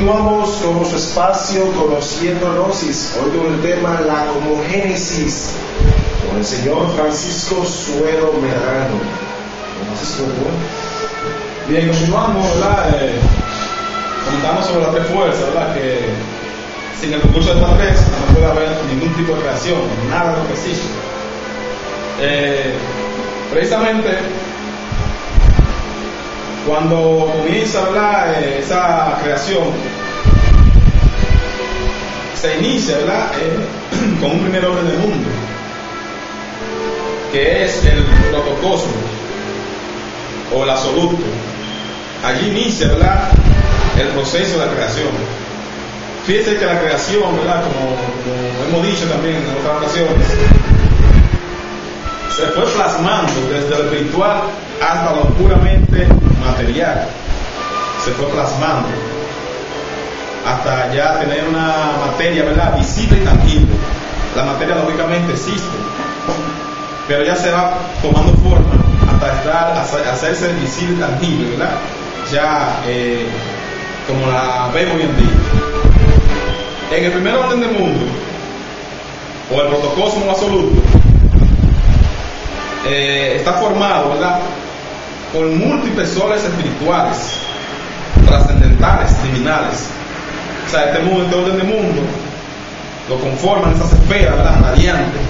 continuamos con nuestro espacio Conociéndonos, hoy con el tema la cosmogénesis con el señor Francisco Suero Medrano. Bien, continuamos, ¿verdad? Comentamos sobre las tres fuerzas, ¿verdad? Que sin el recurso de estas tres no puede haber ningún tipo de creación, nada de lo que existe. Precisamente cuando comienza, ¿verdad? Esa creación se inicia, ¿verdad? Con un primer orden del mundo, que es el protocosmos o el absoluto. Allí inicia, ¿verdad?, el proceso de la creación. Fíjense que la creación, ¿verdad?, como hemos dicho también en otras ocasiones, se fue plasmando desde lo espiritual hasta lo puramente material. Se fue plasmando hasta ya tener una materia, ¿verdad?, visible y tangible. La materia lógicamente existe, pero ya se va tomando forma hasta hacerse visible y tangible, ¿verdad?, ya como la vemos hoy en día. En el primer orden del mundo, o el protocosmos absoluto, está formado, ¿verdad?, por múltiples soles espirituales, trascendentales, liminales. O sea, este orden del mundo lo conforman esas esferas, ¿verdad?, radiantes.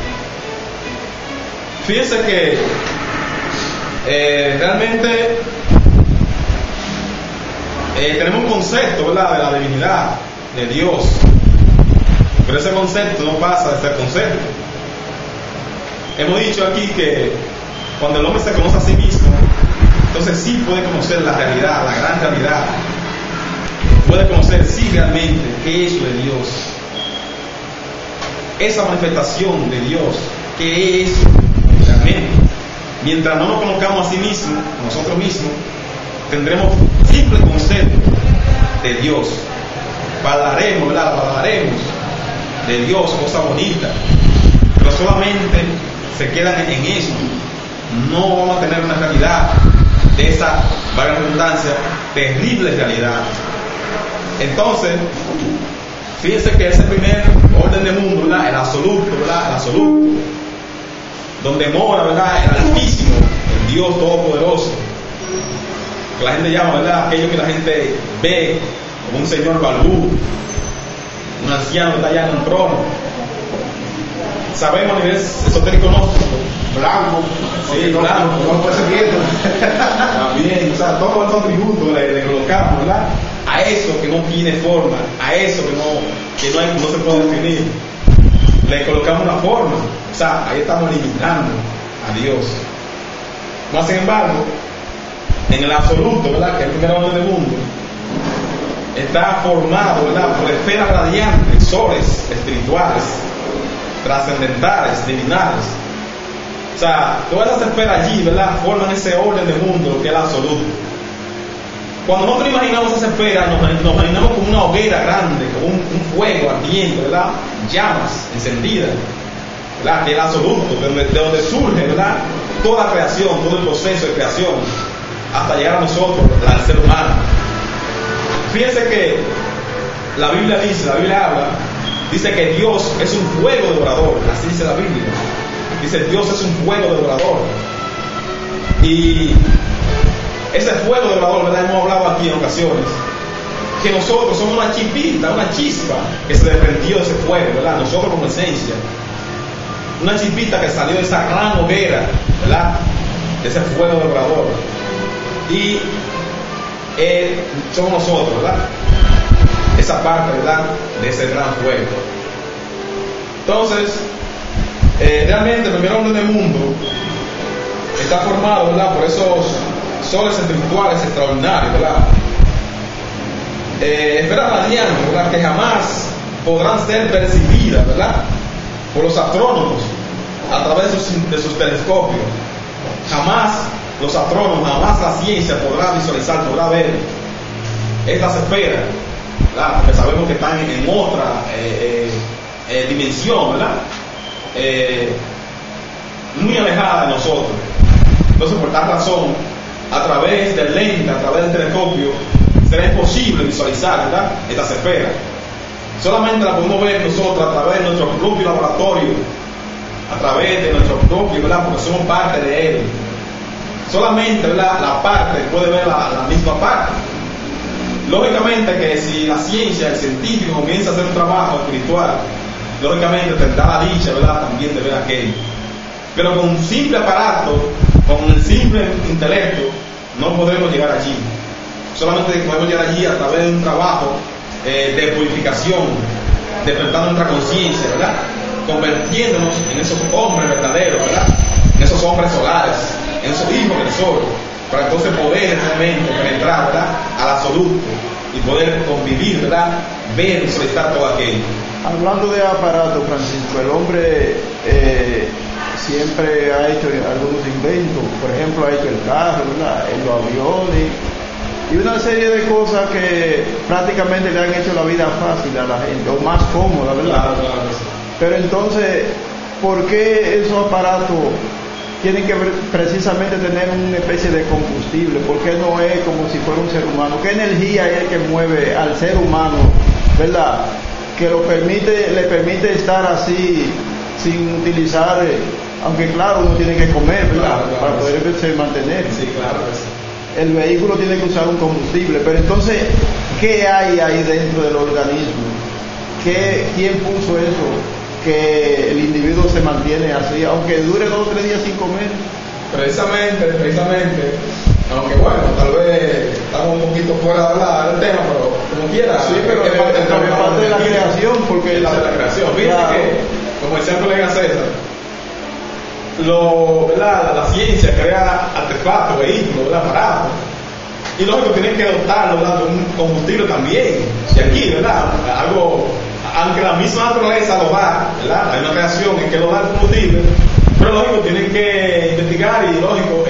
Fíjense que realmente tenemos un concepto, ¿verdad?, de la divinidad, de Dios, pero ese concepto no pasa de ser concepto. Hemos dicho aquí que cuando el hombre se conoce a sí mismo, entonces sí puede conocer la realidad, la gran realidad, puede conocer sí realmente qué es lo de Dios, esa manifestación de Dios, qué es realmente. Mientras no nos conozcamos a sí mismos, nosotros mismos, tendremos simple concepto de Dios. Hablaremos, ¿verdad?, hablaremos de Dios, cosas bonitas, pero solamente se quedan en eso. No vamos a tener una realidad de esa, valga la redundancia, terrible realidad. Entonces, fíjense que ese primer orden del mundo, ¿verdad?, el absoluto, ¿verdad?, el absoluto, donde mora, ¿verdad?, el Altísimo, el Dios Todopoderoso, que la gente llama, ¿verdad?, aquello que la gente ve como un señor barbudo, un anciano que está allá en un trono. Sabemos a nivel esotérico gnóstico, blanco, sí, blanco, no puede ser viento. También, o sea, todos esos atributos le colocamos, ¿verdad?, a eso que no tiene forma, a eso que no se puede definir, le colocamos una forma. O sea, ahí estamos limitando a Dios. Más sin embargo, en el absoluto, ¿verdad?, que es el primer orden del mundo, está formado, ¿verdad?, por esferas radiantes, soles espirituales, trascendentales, divinales. O sea, todas esas esferas allí, ¿verdad?, forman ese orden del mundo que es el absoluto. Cuando nosotros imaginamos esa esfera, nos imaginamos como una hoguera grande, como un fuego ardiente, ¿verdad?, llamas encendidas, ¿verdad?, que es el absoluto, de donde surge, ¿verdad?, toda la creación, todo el proceso de creación, hasta llegar a nosotros, al ser humano. Fíjense que la Biblia habla, dice que Dios es un fuego devorador, así dice la Biblia. Dice, Dios es un fuego devorador. Y ese fuego devorador, ¿verdad?, hemos hablado aquí en ocasiones, que nosotros somos una chispita, una chispa que se desprendió de ese fuego, ¿verdad?, nosotros como esencia, una chispita que salió de esa gran hoguera, ¿verdad?, de ese fuego devorador. Y somos nosotros, ¿verdad?, esa parte, ¿verdad?, de ese gran fuego. Entonces, realmente el primer orden del mundo está formado, ¿verdad?, por esos soles espirituales extraordinarios, ¿verdad?, esferas radiantes, ¿verdad?, que jamás podrán ser percibidas, ¿verdad?, por los astrónomos a través de sus telescopios. Jamás los astrónomos, jamás la ciencia podrá visualizar, podrá ver estas esferas, ¿verdad?, porque sabemos que están en otra dimensión, ¿verdad?, muy alejada de nosotros. Entonces, por tal razón, a través del lente, a través del telescopio, será imposible visualizar, ¿verdad?, estas esferas. Solamente la podemos ver nosotros a través de nuestro propio laboratorio, a través de nuestro propio, ¿verdad?, porque somos parte de él. Solamente, ¿verdad?, la parte puede ver la misma parte. Lógicamente que si la ciencia, el científico comienza a hacer un trabajo espiritual, lógicamente tendrá la dicha, ¿verdad?, también de ver aquello. Pero con un simple aparato, con el simple intelecto, no podremos llegar allí. Solamente podemos llegar allí a través de un trabajo de purificación, despertando nuestra conciencia, ¿verdad?, convirtiéndonos en esos hombres verdaderos, ¿verdad?, en esos hombres solares, en esos hijos del sol, para entonces poder realmente penetrar, ¿verdad?, al absoluto y poder convivir, ¿verdad?, ver y solicitar todo aquello. Hablando de aparato, Francisco, el hombre siempre ha hecho algunos inventos. Por ejemplo, ha hecho el carro, ¿verdad?, los aviones y una serie de cosas que prácticamente le han hecho la vida fácil a la gente, o más cómoda, ¿verdad? Claro. Pero entonces, ¿por qué esos aparatos tienen que precisamente tener una especie de combustible? ¿Por qué no es como si fuera un ser humano? ¿Qué energía es el que mueve al ser humano, ¿verdad?, que le permite estar así sin utilizar, aunque claro, uno tiene que comer, ¿verdad?, para poderse mantener. Sí, claro que sí. El vehículo tiene que usar un combustible, pero entonces, ¿qué hay ahí dentro del organismo? ¿Quién puso eso? Que el individuo se mantiene así, aunque dure 2 o 3 días sin comer. Precisamente, aunque bueno, tal vez estamos un poquito fuera de hablar del tema, pero como quiera. Sí, pero es parte de la creación, porque es la creación. Fíjate claro, que, como decía el colega César, ¿verdad?, la ciencia crea artefactos, vehículos, ¿verdad?, aparatos, y lógico tienen que dotarlo, ¿verdad?, de un combustible también. Y aquí, ¿verdad?, algo, aunque la misma naturaleza lo da, ¿verdad?, hay una creación en que lo da el combustible, pero lógico tienen que investigar y lógico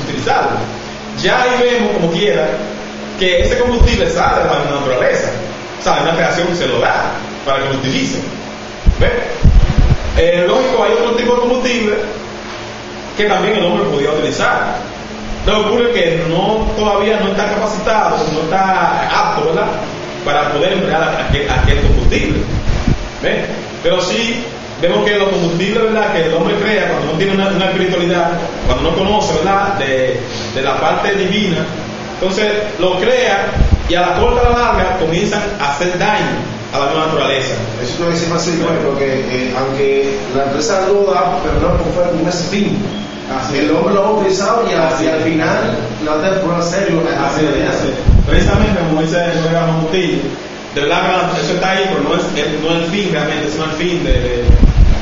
utilizarlo. Ya ahí vemos, como quiera, que ese combustible sale de la naturaleza, o sea, hay una creación que se lo da para que lo utilicen. ¿Ves? Lógico, hay otro tipo de combustible que también el hombre podía utilizar. Lo que ocurre es que todavía no está capacitado, no está apto, ¿verdad?, para poder emplear aquel combustible. ¿Ves? Pero sí vemos que los combustibles, ¿verdad?, que el hombre crea cuando no tiene una espiritualidad, cuando no conoce, ¿verdad?, de la parte divina, entonces lo crea y a la corta a la larga comienzan a hacer daño a la nueva naturaleza. Eso es lo que se más bueno, que aunque la empresa lo da, pero no fue un fin. El hombre lo ha utilizado y al final no te puede hacerlo. Así. Precisamente como dice el colega Montillo, de verdad que eso está ahí, pero no es el fin realmente, sino el fin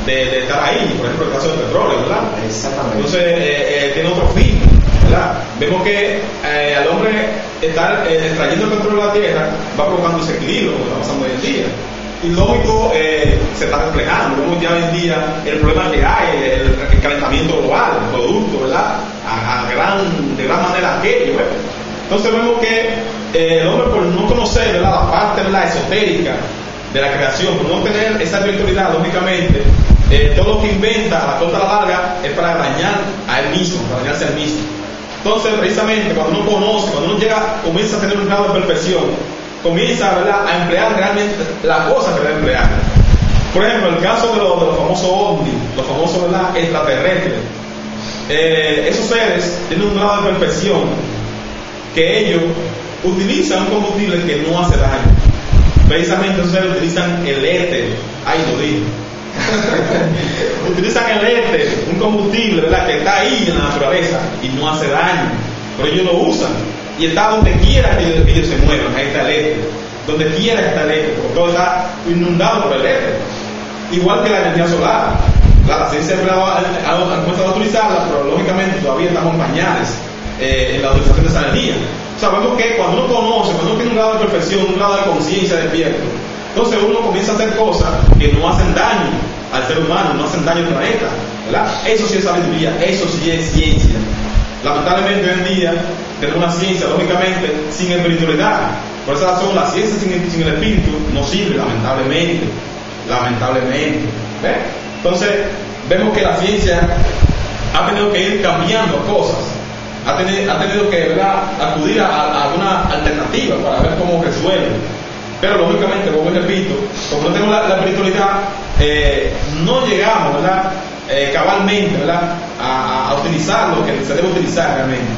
de estar ahí. Por ejemplo, el caso del petróleo, ¿verdad? Exactamente. Entonces tiene otro fin, ¿verdad? Vemos que al hombre estar extrayendo el petróleo de la tierra va provocando desequilibrio, como está pasando hoy en día. Y lógico, se está reflejando. Vemos ya hoy en día el problema que hay, el calentamiento global, el producto, ¿verdad?, de gran manera aquello, ¿verdad? Entonces vemos que el hombre, por no conocer, ¿verdad?, la parte, ¿verdad?, esotérica de la creación, por no tener esa virtualidad, lógicamente, todo lo que inventa a la corta a la larga es para dañar a él mismo, para dañarse a él mismo. Entonces, precisamente, cuando uno conoce, cuando uno comienza a tener un grado de perfección, comienza, ¿verdad?, a emplear realmente la cosa que debe emplear. Por ejemplo, el caso de los famosos ovnis, los famosos, ¿verdad?, extraterrestres. Esos seres tienen un grado de perfección que ellos utilizan un combustible que no hace daño. Precisamente esos seres utilizan el éter. Ay, lo digo. Utilizan el éter, un combustible, ¿verdad?, que está ahí en la naturaleza y no hace daño, pero ellos lo usan y está donde quiera que ellos se muevan. Ahí está el éter, donde quiera que está el éter, porque todo está inundado por el éter. Igual que la energía solar, la ciencia ha comenzado a utilizarla, pero lógicamente todavía estamos en pañales en la utilización de esa energía. Sabemos que cuando uno conoce, cuando uno tiene un grado de perfección, un grado de conciencia despierto, entonces uno comienza a hacer cosas que no hacen daño al ser humano, no hacen daño al planeta, ¿verdad? Eso sí es sabiduría, eso sí es ciencia. Lamentablemente hoy en día tenemos una ciencia, lógicamente, sin espiritualidad. Por esa razón, la ciencia sin el espíritu no sirve, lamentablemente. ¿Ves? Entonces, vemos que la ciencia ha tenido que ir cambiando cosas. ha tenido que, ¿verdad?, acudir a alguna alternativa para ver cómo resuelve. Pero lógicamente, como repito, como no tenemos la espiritualidad, no llegamos, ¿verdad?, cabalmente, ¿verdad?, a utilizar lo que se debe utilizar realmente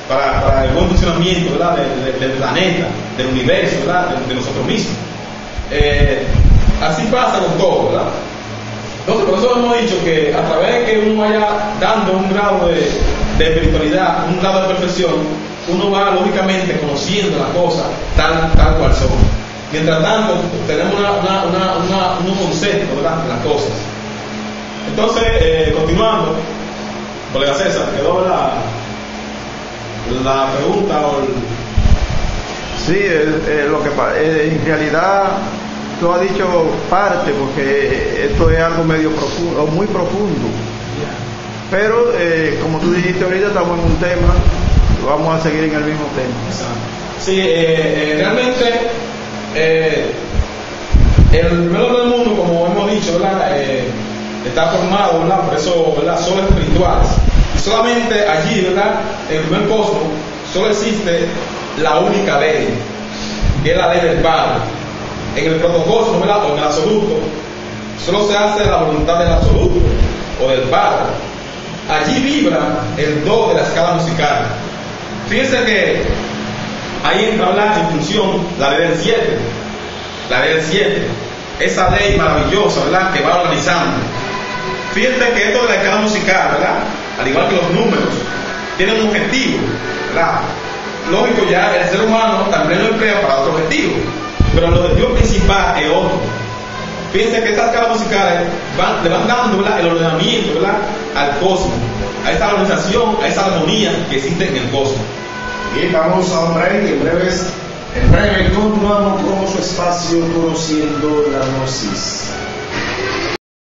para el buen funcionamiento, ¿verdad?, del planeta, del universo, ¿verdad?, de nosotros mismos. Así pasa con todo, ¿verdad? Entonces, por eso hemos dicho que a través de que uno vaya dando un grado de espiritualidad, un grado de perfección, uno va lógicamente conociendo las cosas tal cual son. Mientras tanto, tenemos unos conceptos, ¿verdad?, de las cosas. Entonces, continuando, colega César, quedó la pregunta o Sí, lo que en realidad tú has dicho parte, porque esto es algo medio profundo, muy profundo. Pero como tú dijiste ahorita, estamos en un tema, vamos a seguir en el mismo tema. Sí, realmente el primer orden del mundo, como hemos dicho, ¿verdad?, está formado, ¿verdad?, por eso, ¿verdad?, solo espirituales. Y solamente allí, ¿verdad?, en el primer cosmos, solo existe la única ley, que es la ley del Padre. En el protocosmos, ¿verdad?, o en el absoluto, solo se hace la voluntad del absoluto o del Padre. Allí vibra el do de la escala musical. Fíjense que ahí entra, ¿verdad?, en función la ley del 7. La ley del 7, esa ley maravillosa, ¿verdad?, que va organizando. Fíjense que esto de la escala musical, ¿verdad?, al igual que los números, tienen un objetivo, ¿verdad? Lógico, ya el ser humano también lo emplea para otro objetivo, pero el objetivo principal es otro. Fíjense que estas escalas musicales le van dando, ¿verdad?, el ordenamiento, ¿verdad?, al cosmos, a esa organización, a esa armonía que existe en el cosmos. Bien, vamos a un break. En breve continuamos con su espacio Conociendo la Gnosis.